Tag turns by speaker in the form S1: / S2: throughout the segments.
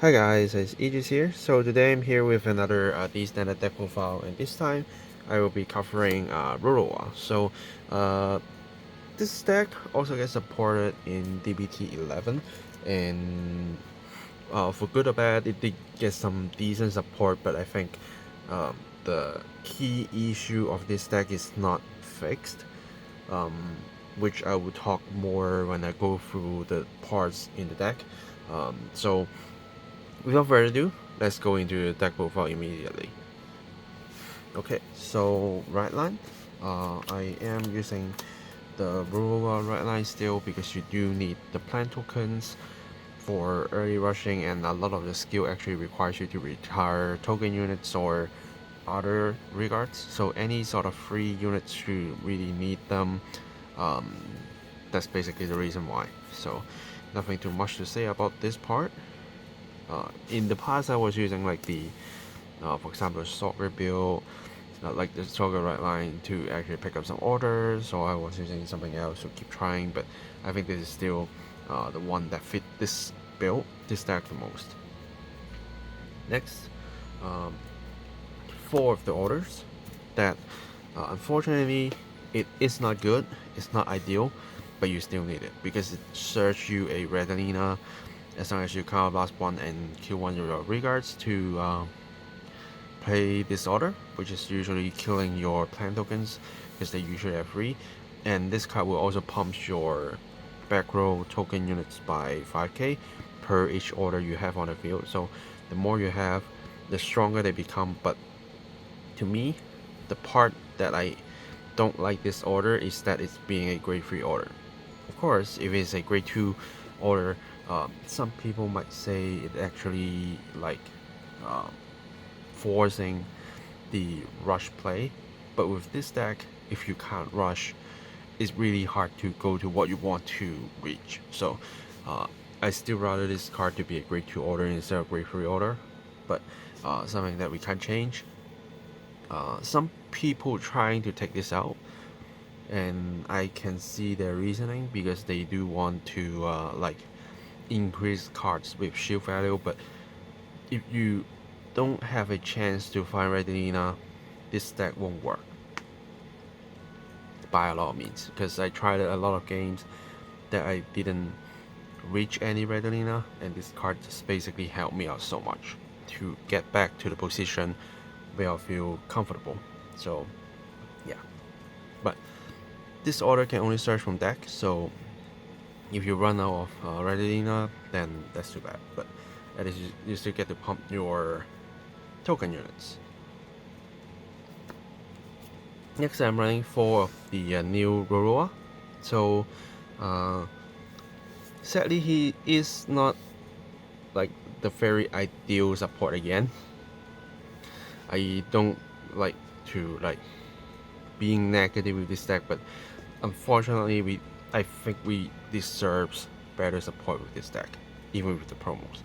S1: Hi guys, it's Aegis here. So today I'm here with another D-standard deck profile, and this time I will be covering Rorowa. So this deck also gets supported in DBT11, and for good or bad, it did get some decent support. But I think the key issue of this deck is not fixed, um, which I will talk more when I go through the parts in the deck. So without further ado, let's go into the deck profile immediately. Okay, so right line, I am using the Rorowa right line still because you do need the plant tokens for early rushing, and a lot of the skill actually requires you to retire token units or other regards. So any sort of free units you really need them. Um, that's basically the reason why. So nothing too much to say about this part. In the past, I was using like the, for example, soccer build, like the soccer right line to actually pick up some orders, or I was using something else to keep trying. But I think this is still the one that fit this build, this deck the most. Next, um, four of the orders that unfortunately it is not good, it's not ideal, but you still need it because it serves you a Redalina as long as you counter blast one and kill one of your regards to play this order, which is usually killing your plant tokens because they usually have free. And this card will also pump your back row token units by 5k per each order you have on the field. So the more you have, the stronger they become. But to me, the part that I don't like this order is that it's being a grade 3 order. Of course, if it's a grade 2 order, some people might say it actually like forcing the rush play, but with this deck, if you can't rush, it's really hard to go to what you want to reach. So I still rather this card to be a grade 2 order instead of grade 3 order, but something that we can't change. Some people trying to take this out, and I can see their reasoning because they do want to like increase cards with shield value. But if you don't have a chance to find Redalina, this deck won't work by a lot of means, because I tried a lot of games that I didn't reach any Redalina, and this card just basically helped me out so much to get back to the position where I feel comfortable. So yeah, but this order can only search from deck, so if you run out of Redalina, then that's too bad. But at least you still get to pump your token units. Next, I'm running 4 of the new Rorowa. So sadly, he is not like the very ideal support again. I don't like to like being negative with this deck, but unfortunately I think we deserves better support with this deck, even with the promos.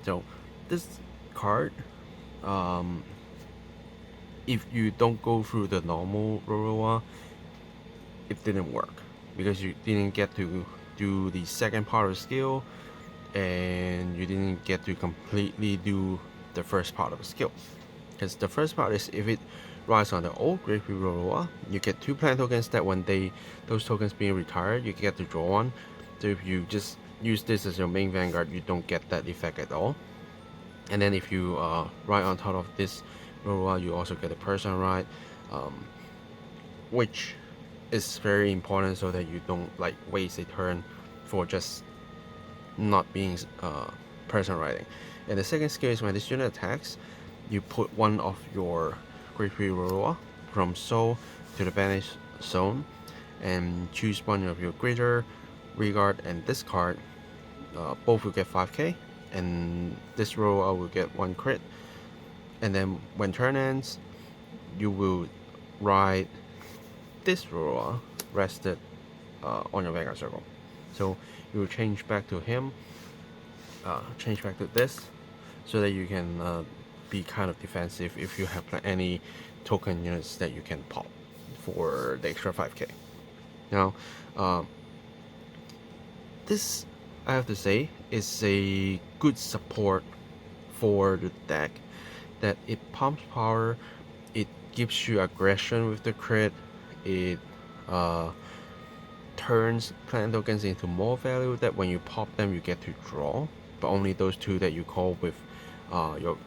S1: So this card, if you don't go through the normal Rorowa, it didn't work because you didn't get to do the second part of the skill, and you didn't get to completely do the first part of the skill. Because the first part is if it rides on the old Grade 3 Rorowa, you get 2 plant tokens that when those tokens being retired, you get to draw one. So if you just use this as your main Vanguard, you don't get that effect at all. And then if you ride on top of this Rorowa, you also get a personal ride, which is very important so that you don't like waste a turn for just not being personal riding. And the second skill is when this unit attacks, you put one of your Grade 3 Rorowa from Soul to the banished zone and choose one of your greater regard and discard. Both will get 5k, and this Rorowa will get 1 crit. And then when turn ends, you will ride this Rorowa rested on your Vanguard circle. So you will change back to him, change back to this, so that you can be kind of defensive if you have any token units that you can pop for the extra 5k. Now, this, I have to say, is a good support for the deck, that it pumps power, it gives you aggression with the crit, it turns planet tokens into more value, that when you pop them you get to draw, but only those two that you call with your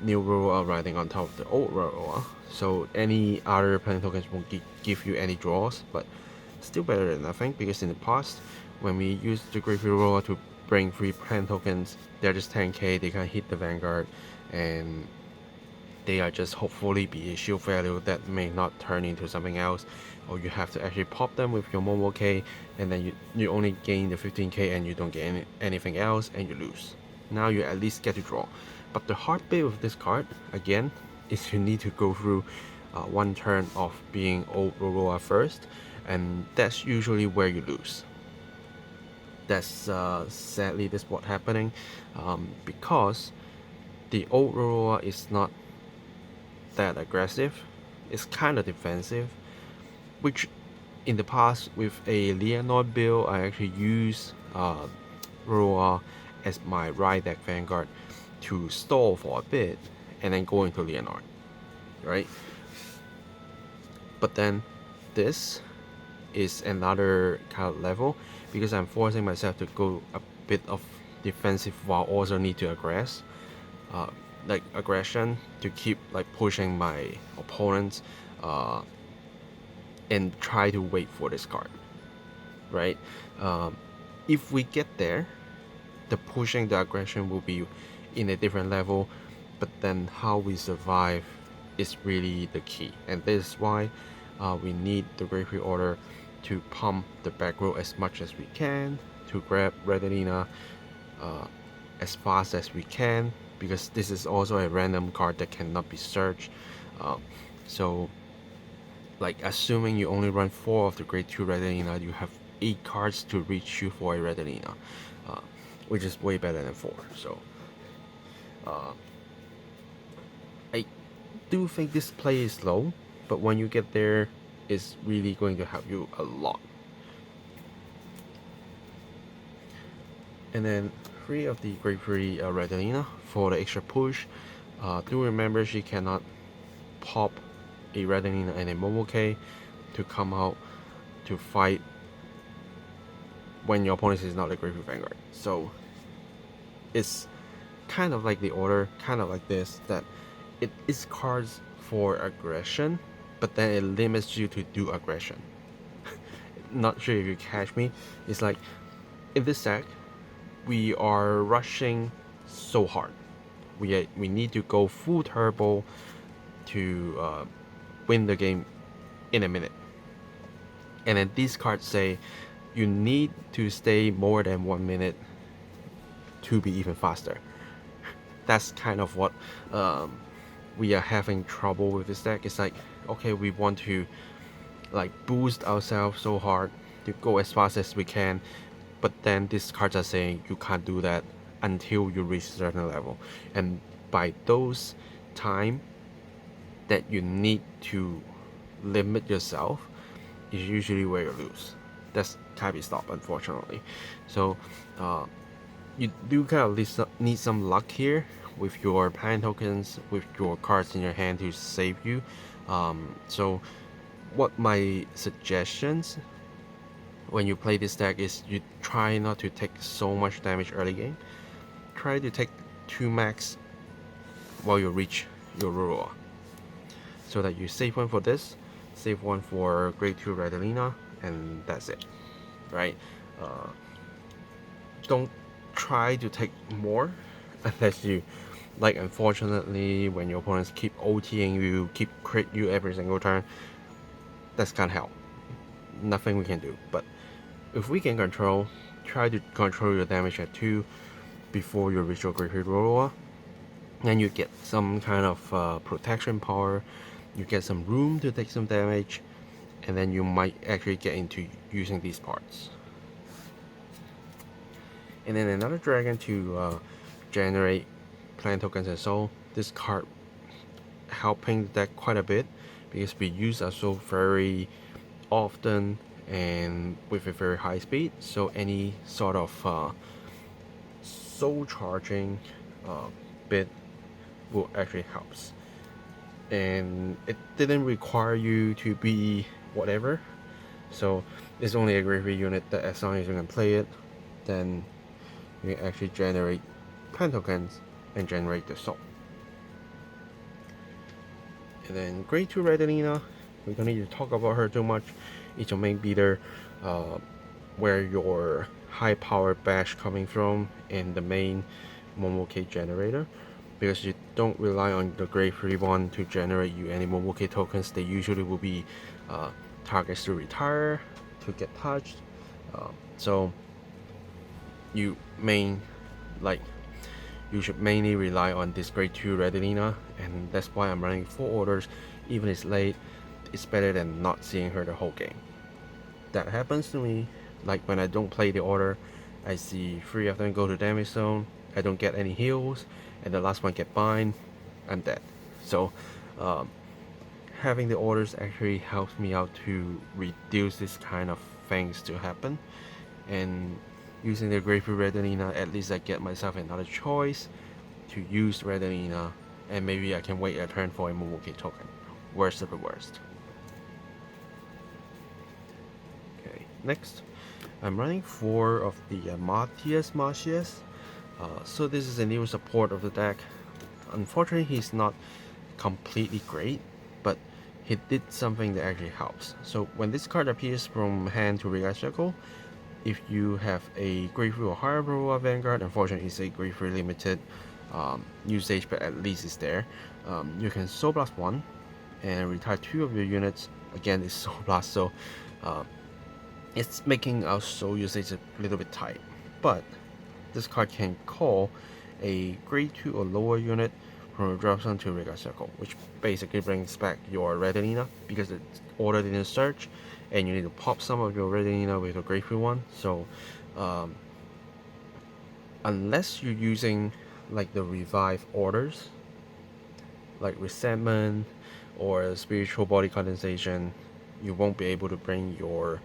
S1: new Rorowa riding on top of the old Rorowa. So any other planet tokens won't give you any draws, but still better than nothing, because in the past when we used the Great Rorowa to bring 3 planet tokens, they're just 10k, they can hit the Vanguard, and they are just hopefully be a shield value that may not turn into something else, or you have to actually pop them with your Momo K, and then you only gain the 15k and you don't get anything else, and you lose. Now you at least get to draw. But the hard bit with this card, again, is you need to go through one turn of being old Rorowa first, and that's usually where you lose. That's sadly this what happening, because the old Rorowa is not that aggressive, it's kind of defensive, which in the past with a Leonard build I actually use Rorowa as my ride deck Vanguard to stall for a bit and then go into Leonard, right? But then this is another kind of level, because I'm forcing myself to go a bit of defensive while also need to aggress, like aggression to keep like pushing my opponents, and try to wait for this card, right? If we get there, the pushing, the aggression will be in a different level, but then how we survive is really the key, and this is why we need the Great Pre-Order to pump the back row as much as we can, to grab Redalina as fast as we can, because this is also a random card that cannot be searched. So like assuming you only run 4 of the grade 2 Redalina, you have 8 cards to reach you for a Redalina, which is way better than 4. So I do think this play is low, but when you get there, it's really going to help you a lot. And then 3 of the grade 3 Redalina for the extra push. Do remember she cannot pop a Redalina and a Momoke to come out to fight when your opponent is not a Grade 3 Vanguard. So it's kind of like the order, kind of like this, that it is cards for aggression, but then it limits you to do aggression. Not sure if you catch me. It's like in this deck we are rushing so hard. We need to go full turbo to win the game in a minute. And then these cards say you need to stay more than 1 minute to be even faster. That's kind of what we are having trouble with this deck. It's like, okay, we want to like boost ourselves so hard to go as fast as we can, but then these cards are saying you can't do that until you reach a certain level, and by those time that you need to limit yourself is usually where you lose. That's can't be stopped, unfortunately. So you do kind of need some luck here with your planet tokens, with your cards in your hand to save you. So what my suggestions when you play this deck is you try not to take so much damage early game. Try to take 2 max while you reach your Rorowa, so that you save 1 for this, save 1 for grade 2 Redalina, and that's it, right? Don't try to take more unless you like, unfortunately, when your opponents keep OTing you, keep crit you every single turn, that's can't help. Nothing we can do. But if we can control, try to control your damage at 2 before you reach your Great Rorowa, then you get some kind of protection power, you get some room to take some damage, and then you might actually get into using these parts. And then another dragon to generate planet tokens and so. This card helping the deck quite a bit, because we use Aso very often and with a very high speed, so any sort of soul charging bit will actually helps. And it didn't require you to be whatever, so it's only a gravy unit that as long as you can play it, then you can actually generate plant tokens and generate the soul. And then grade 2 Redalina, we don't need to talk about her too much. It's your main beater, where your high power bash coming from in the main Momoke generator, because you don't rely on the grade 3 one to generate you any Momoke tokens. They usually will be targets to retire, to get touched, so you should mainly rely on this grade 2 Redalina, and that's why I'm running 4 orders. Even it's late, it's better than not seeing her the whole game. That happens to me, like when I don't play the order, I see 3 of them go to damage zone, I don't get any heals, and the last one get bind, I'm dead. So having the orders actually helps me out to reduce this kind of things to happen, and using the grade 3 Redalina, at least I get myself another choice to use Redalina, and maybe I can wait a turn for a Momoke token, worst of the worst. Okay, next I'm running 4 of the Matthias Martius. So this is a new support of the deck. Unfortunately, he's not completely great, but he did something that actually helps. So when this card appears from hand to Regal Circle, if you have a grade 3 or higher Rorowa Vanguard, unfortunately it's a grade 3 limited usage, but at least it's there. You can Soul Blast 1 and retire 2 of your units. Again, it's Soul Blast, so it's making our soul usage a little bit tight. But this card can call a grade 2 or lower unit from a drop zone to Regal Circle, which basically brings back your Redalina, because the order didn't search and you need to pop some of your Redalina with a grade 3 one. So unless you're using like the revive orders like Resentment or Spiritual Body Condensation, you won't be able to bring your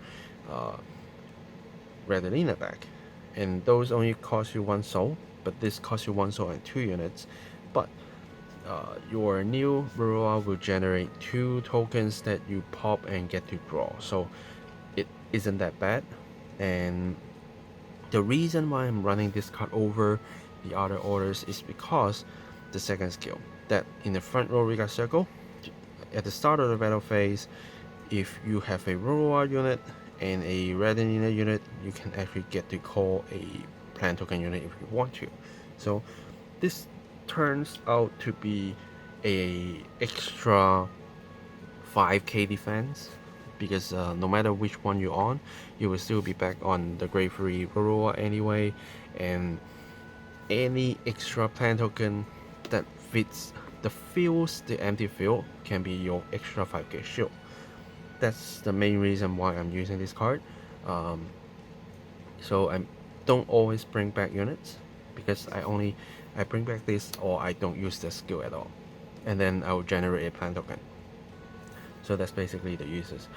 S1: Redalina back, and those only cost you 1 soul, but this costs you 1 soul and 2 units. But your new Rorowa will generate 2 tokens that you pop and get to draw, so it isn't that bad. And the reason why I'm running this card over the other orders is because the second skill, that in the front row Regal Circle, at the start of the battle phase, if you have a Rorowa unit and a Redalina unit, you can actually get to call a plant token unit if you want to. So this turns out to be a extra 5k defense, because no matter which one you're on, you will still be back on the grade 3 Rorowa anyway, and any extra plant token that fits the fields, the empty field, can be your extra 5k shield. That's the main reason why I'm using this card. So I don't always bring back units, because I bring back this, or I don't use the skill at all, and then I will generate a plant token. So that's basically the uses.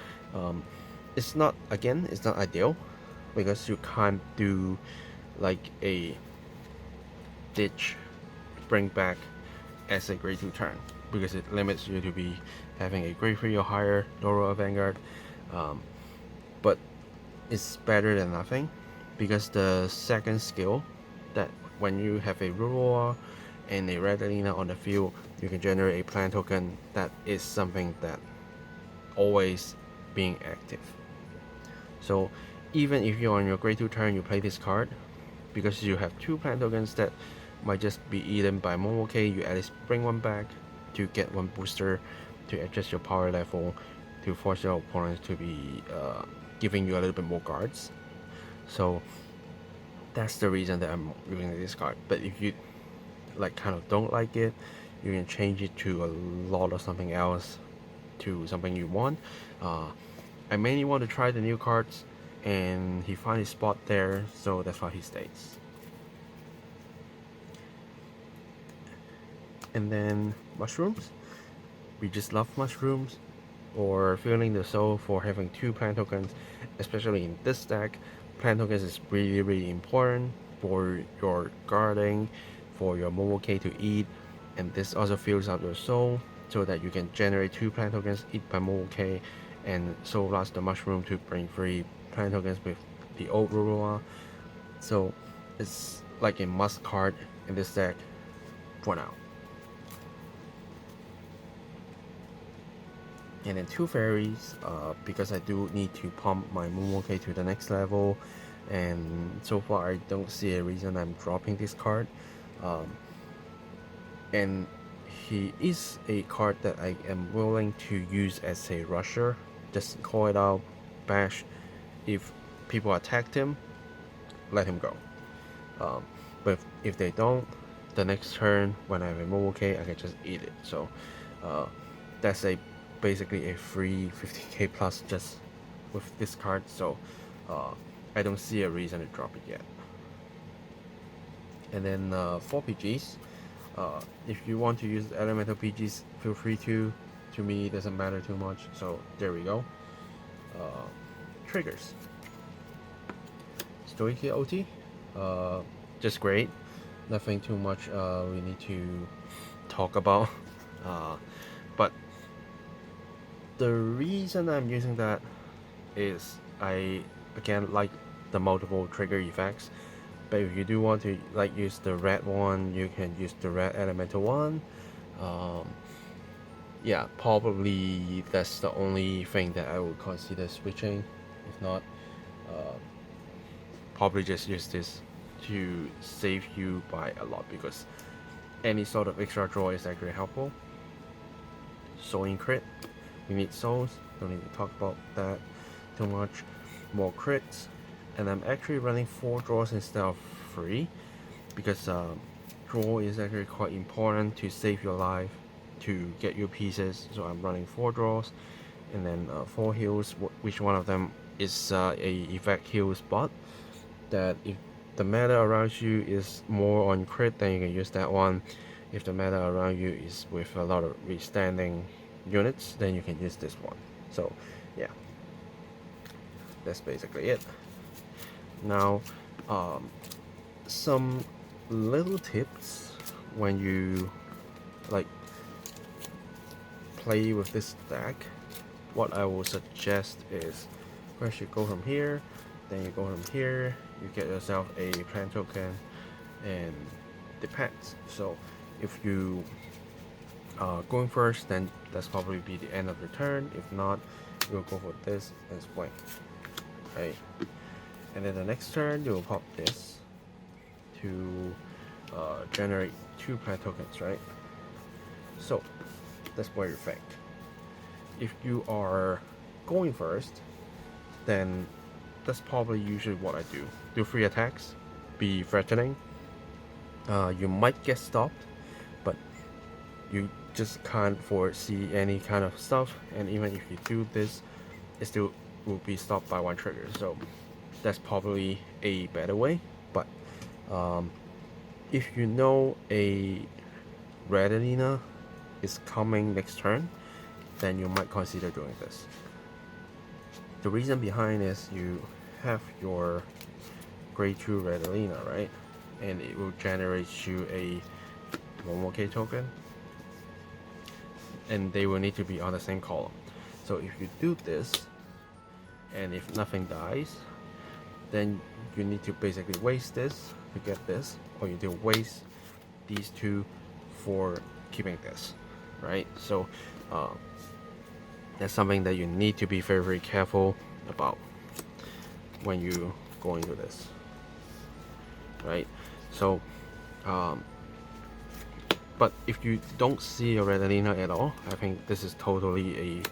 S1: It's not ideal, because you can't do like a ditch bring back as a grade 2 turn, because it limits you to be having a grade 3 or higher Rorowa Vanguard. But it's better than nothing, because the second skill, that when you have a Rorowa and a Redalina on the field, you can generate a plant token, that is something that always being active. So even if you're on your grade 2 turn, you play this card, because you have 2 plant tokens that might just be eaten by Momoke, you at least bring 1 back to get 1 booster to adjust your power level, to force your opponents to be giving you a little bit more guards. So that's the reason that I'm using this card. But if you like kind of don't like it, you can change it to a lot or something else, to something you want. I mainly want to try the new cards, and he found his spot there, so that's why he stays. And then mushrooms. We just love mushrooms, or feeling the soul for having 2 plant tokens, especially in this deck. Plant tokens is really important for your guarding, for your Momoke to eat, and this also fills up your soul so that you can generate 2 plant tokens eat by Momoke, and Soul Blast the mushroom to bring 3 plant tokens with the old Rorowa. So it's like a must card in this deck for now. And then 2 fairies, because I do need to pump my Momoke to the next level, and so far I don't see a reason I'm dropping this card. And he is a card that I am willing to use as a rusher. Just call it out, bash. If people attacked him, let him go. But if they don't, the next turn when I have a Momoke, I can just eat it. So that's basically a free 50k plus just with this card. So I don't see a reason to drop it yet. And then 4 PGs. If you want to use elemental PGs, feel free to. To me, it doesn't matter too much. So there we go. Triggers. Stoic OT. Just great. Nothing too much we need to talk about. But the reason I'm using that is I again like the multiple trigger effects. But if you do want to use the red one, you can use the red elemental one. Yeah, probably that's the only thing that I would consider switching. If not, probably just use this to save you by a lot, because any sort of extra draw is actually helpful. Soul in crit, we need souls, don't need to talk about that too much. More crits, and I'm actually running 4 draws instead of 3, because draw is actually quite important to save your life, to get your pieces. So I'm running 4 draws, and then 4 heals, which one of them is a effect heal spot, that if the meta around you is more on crit, then you can use that one. If the meta around you is with a lot of withstanding units, then you can use this one. So yeah, that's basically it. Now some little tips when you play with this deck. What I will suggest is first you go from here, then you go from here, you get yourself a plant token, and depends. So if you are going first, then that's probably be the end of the turn. If not, you'll go for this and swing, right? And then the next turn you will pop this to generate 2 plant tokens, right? So that's what you think. If you are going first, then that's probably usually what I do. Do 3 attacks, be threatening. You might get stopped, but you just can't foresee any kind of stuff, and even if you do this, it still will be stopped by 1 trigger. So that's probably a better way. But if you know a Red Arena is coming next turn, then you might consider doing this. The reason behind is you have your grade 2 Red Arena, right? And it will generate you a Momoke token, and they will need to be on the same column. So if you do this, and if nothing dies, then you need to basically waste this to get this, or you need to waste these 2 for keeping this, right? So that's something that you need to be very, very careful about when you go into this, right? So but if you don't see a Red Arena at all, I think this is totally a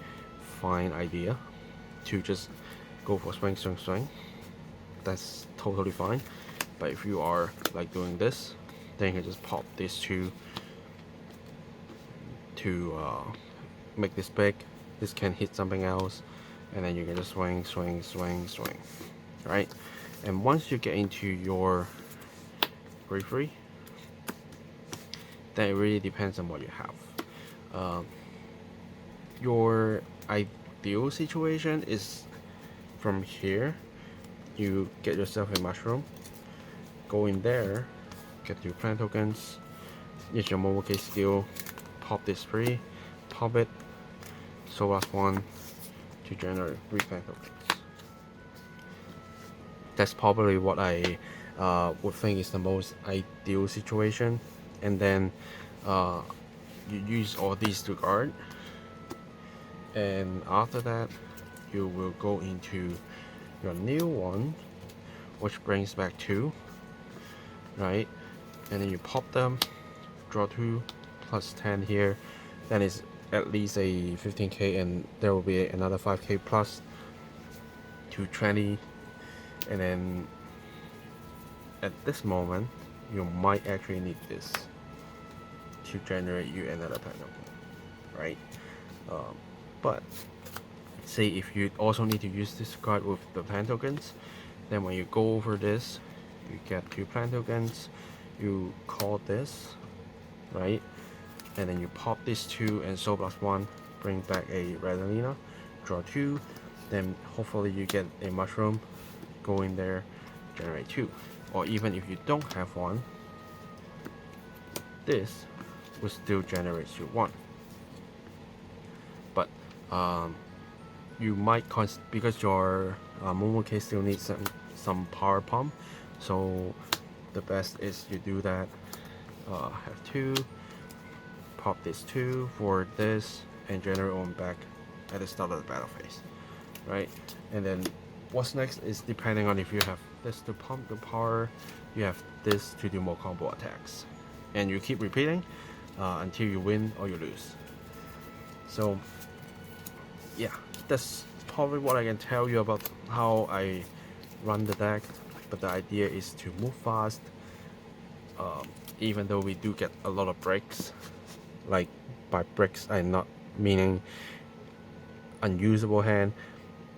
S1: fine idea to just go for swing, swing, swing. That's totally fine. But if you are doing this, then you can just pop these 2 to make this big. This can hit something else, and then you can just swing, swing, swing, swing, right? And once you get into your grade 3, then it really depends on what you have. Your ideal situation is from here, you get yourself a mushroom, go in there, get your plant tokens. Use your mobile case skill, pop this 3, pop it, so last 1 to generate 3 plant tokens. That's probably what I would think is the most ideal situation. And then you use all these to guard, and after that you will go into your new one, which brings back 2, right? And then you pop them, draw 2 plus 10 here, then it's at least a 15k, and there will be another 5k plus to 20. And then at this moment you might actually need this to generate you another plant token, right? But say if you also need to use this card with the plant tokens, then when you go over this, you get 2 plant tokens, you call this, right? And then you pop this 2 and so plus 1, bring back a Redalina, draw 2, then hopefully you get a mushroom, go in there, generate 2. Or even if you don't have one, this will still generate you 1. But you might because your Momo case still needs some power pump, so the best is you do that. Have 2, pop this 2 for this, and generate 1 back at the start of the battle phase, right? And then what's next is depending on if you have this to pump the power, you have this to do more combo attacks, and you keep repeating until you win or you lose. So yeah, that's probably what I can tell you about how I run the deck. But the idea is to move fast, even though we do get a lot of breaks. Like by breaks I'm not meaning unusable hand,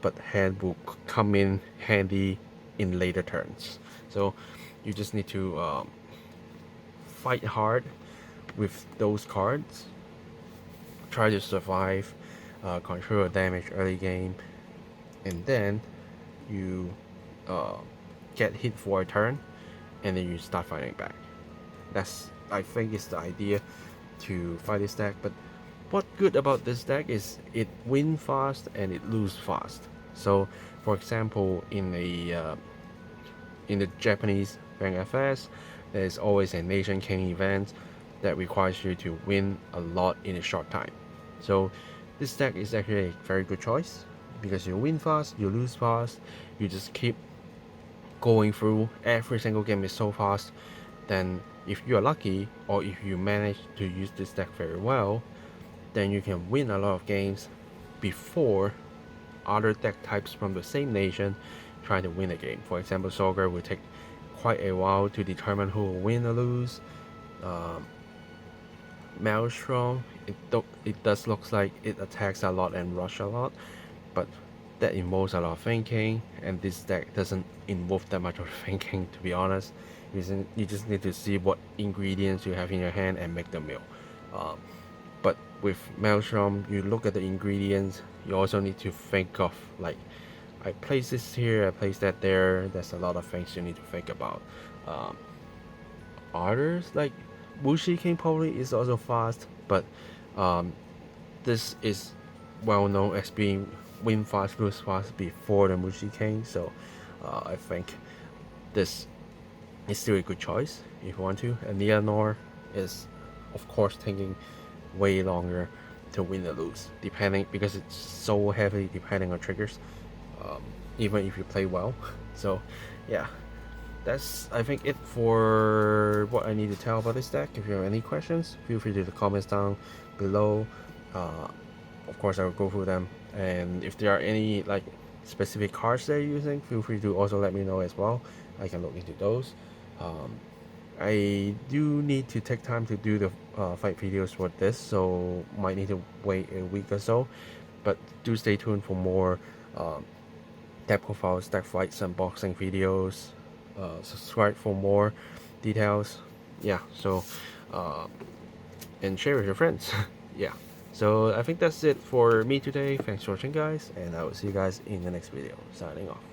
S1: but hand will come in handy in later turns. So you just need to fight hard with those cards, try to survive, control damage early game, and then you get hit for a turn, and then you start fighting back. That's, I think, is the idea to fight this deck. But what good about this deck is it win fast and it lose fast. So for example, in the Japanese Vanguard FS, there is always a Nation King event that requires you to win a lot in a short time. So this deck is actually a very good choice, because you win fast, you lose fast, you just keep going through. Every single game is so fast. Then if you are lucky, or if you manage to use this deck very well, then you can win a lot of games before other deck types from the same nation trying to win a game. For example, Sorgar will take quite a while to determine who will win or lose. Maelstrom, it does look like it attacks a lot and rush a lot, but that involves a lot of thinking, and this deck doesn't involve that much of thinking, to be honest. You just need to see what ingredients you have in your hand and make the meal. But with Maelstrom, you look at the ingredients, you also need to think of, like, I place this here, I place that there. There's a lot of things you need to think about. Others, like Wuxi King, probably is also fast, but this is well known as being win fast, lose fast before the Wuxi King. So I think this is still a good choice if you want to. And Leonor is, of course, taking way longer to win or lose, depending, because it's so heavily depending on triggers, even if you play well. So yeah, that's, I think, it for what I need to tell about this deck. If you have any questions, feel free to leave the comments down below. Of course I will go through them, and if there are any like specific cards they're using, feel free to also let me know as well. I can look into those. I do need to take time to do the fight videos for this, so might need to wait a week or so, but do stay tuned for more deck profiles, deck fights, unboxing videos. Subscribe for more details. Yeah, so and share with your friends. Yeah, so I think that's it for me today. Thanks for watching, guys, and I will see you guys in the next video. Signing off.